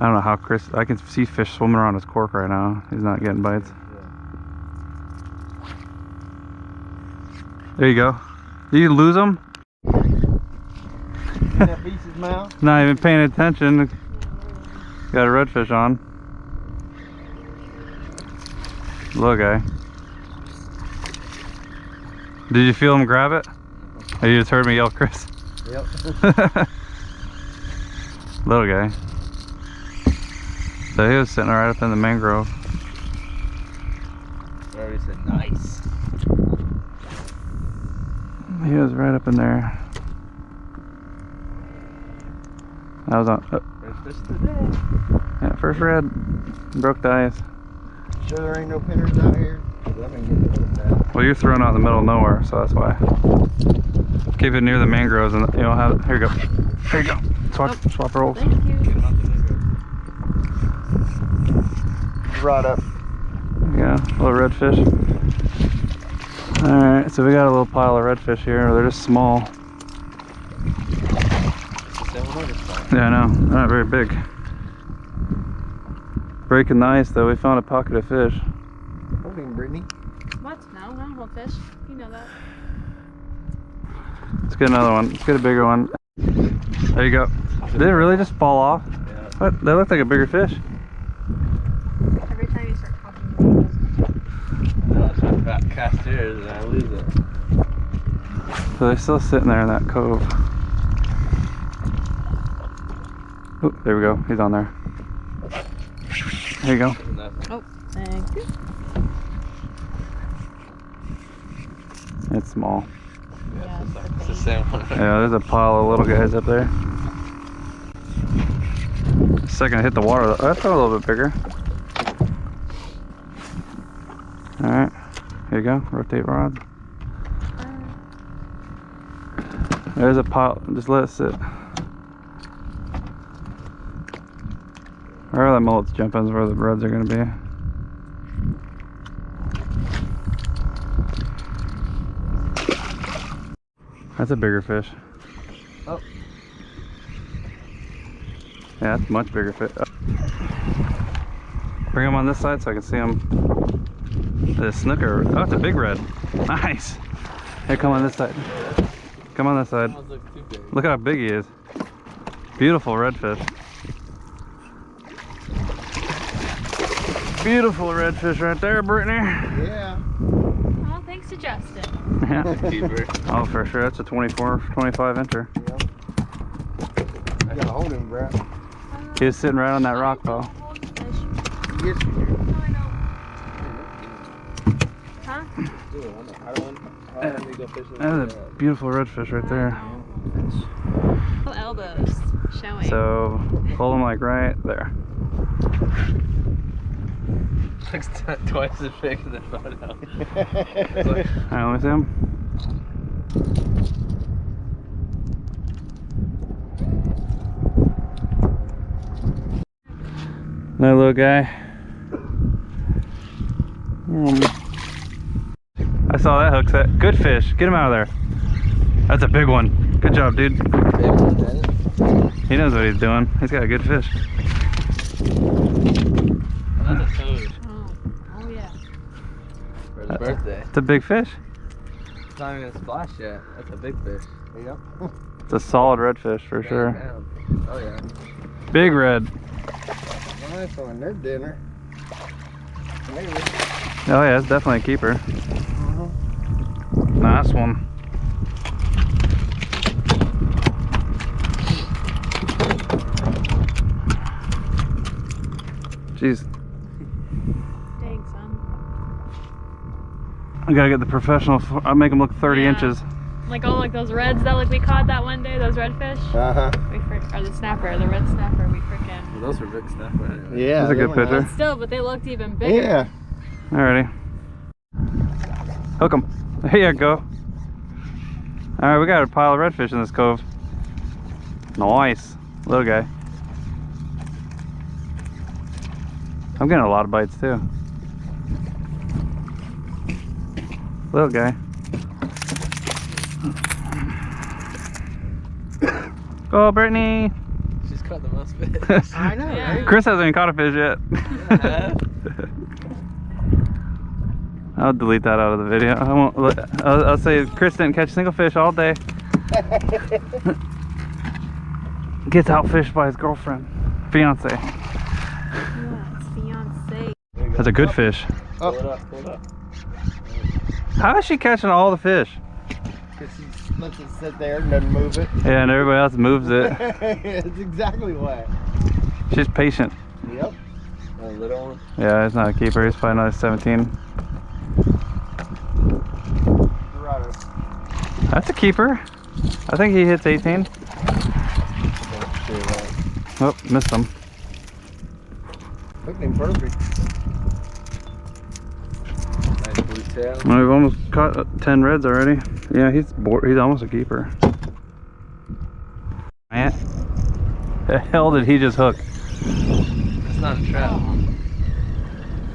I don't know how Chris, I can see fish swimming around his cork right now. He's not getting bites. There you go. Did you lose him? That beats his mouth. Not even paying attention. Got a redfish on. Little guy. Did you feel him grab it? Or you just heard me yell, Chris? Yep. Little guy. So he was sitting right up in the mangrove. I already said nice. He was right up in there. I was on. First fish today. Yeah, first red. Broke the ice. Sure there ain't no pinners out here? 'Cause I've been getting those bad. Well, you're throwing out in the middle of nowhere, so that's why. Keep it near the mangroves, and you'll have. Here you go. Here you go. Swap rolls. Thank you. Get him out the mangrove. Right up. Yeah, little redfish. Alright, so we got a little pile of redfish here. They're just small. Yeah, I know. They're not very big. Breaking the ice, though, we found a pocket of fish. Hold him, Brittany. What? No, I don't hold fish. You know that. Let's get another one. Let's get a bigger one. There you go. Did it really just fall off? Yeah. What? They look like a bigger fish. Every time you start talking, That's my fat cast here and I lose it. So they're still sitting there in that cove. Oop, there we go. He's on there. There you go. oh, thank you. It's small. Yeah, It's the same one. Yeah, there's a pile of little guys up there. Second I hit the water, that's a little bit bigger. Alright, here you go. Rotate rod. There's a pile. Just let it sit. Wherever that mullet's jumping is where the reds are going to be. That's a bigger fish. Oh. Yeah, that's a much bigger fish. Oh. Bring him on this side so I can see him. The snooker. Oh, it's a big red. Nice. Here, come on this side. Come on this side. Look how big he is. Beautiful redfish. Beautiful redfish right there, Brittany. Yeah. Oh, thanks to Justin. Yeah. Oh, for sure. That's a 24, 25 incher. Yep. I gotta hold him, Brett. He was sitting right on that rock pile. Yes, you do. Huh? That's a beautiful redfish right there. Oh, elbows showing. So, pull him like right there. Looks twice as big as the photo. Alright, let me see him. Another little guy. I saw that hook set. Good fish. Get him out of there. That's a big one. Good job, dude. He knows what he's doing. He's got a good fish. That's a toad. Oh yeah. For his birthday. It's a big fish. It's not even a splash yet. That's a big fish. Yep. It's a solid redfish for sure. Oh yeah. Big red. Nice on their dinner. Maybe. Oh yeah, it's definitely a keeper. Nice one. Jeez. Dang, son. I gotta get the professional. I'll make them look 30 inches. Like all like those reds that like we caught that one day, those redfish. Or the snapper, the red snapper. We freaking. Well, those were big snapper anyway. Yeah, that's a good picture. But still, but they looked even bigger. Yeah. Alrighty. Hook them. There you go. Alright, we got a pile of redfish in this cove. Nice. Little guy. I'm getting a lot of bites too. Little guy. Go, Brittany. She's caught them those fish. I know, Yeah. right? Chris hasn't even caught a fish yet. I'll delete that out of the video. I won't. I'll say Chris didn't catch a single fish all day. Gets outfished by his girlfriend, fiance. Yeah, it's fiance. That's a good fish. Pull it up, pull it up. How is she catching all the fish? Because he lets it sit there and doesn't move it. Yeah, and everybody else moves it. That's exactly why. She's patient. Yep. A little one. Yeah, it's not a keeper. He's probably another 17. Dorado. That's a keeper. I think he hits 18. Oh, missed him. Hooked him perfect. Nice blue tail. Well, we've almost caught 10 reds already. Yeah, he's almost a keeper. Man, the hell did he just hook? It's not a trout.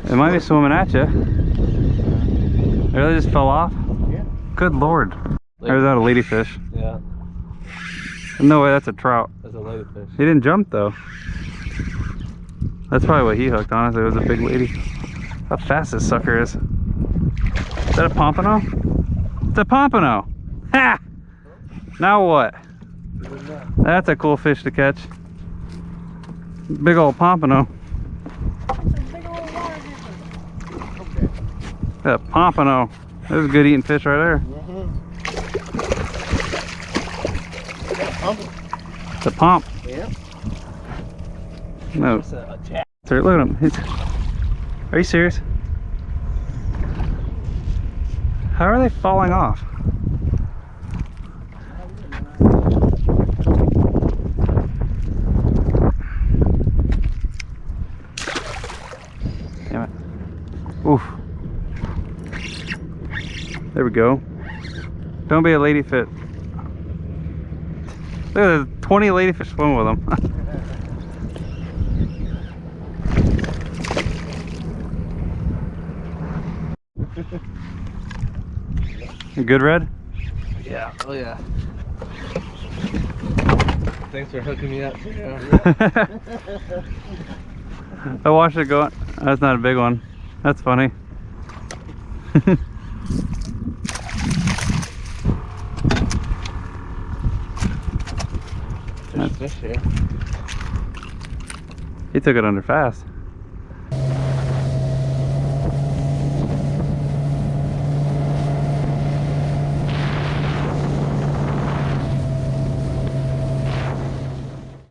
It might be swimming at you. It really just fell off? Yeah. Good lord. Or is that a ladyfish? Yeah, No way, that's a trout. that's a ladyfish. He didn't jump though. That's probably what he hooked, honestly. It was a big lady. How fast this sucker is. Is that a pompano? It's a pompano! Ha! Now what? That's a cool fish to catch. Big old pompano. Okay. That pompano. That's a good eating fish right there. The pomp. Yep. No. It's a jack. Sir, look at him. Are you serious? How are they falling off? Damn it. Oof. There we go. Don't be a lady fit. Look at the 20 ladyfish swimming with them. You good, Red? Yeah, oh yeah. Thanks for hooking me up. Yeah. I watched it go. That's not a big one. That's funny. There's fish here. He took it under fast.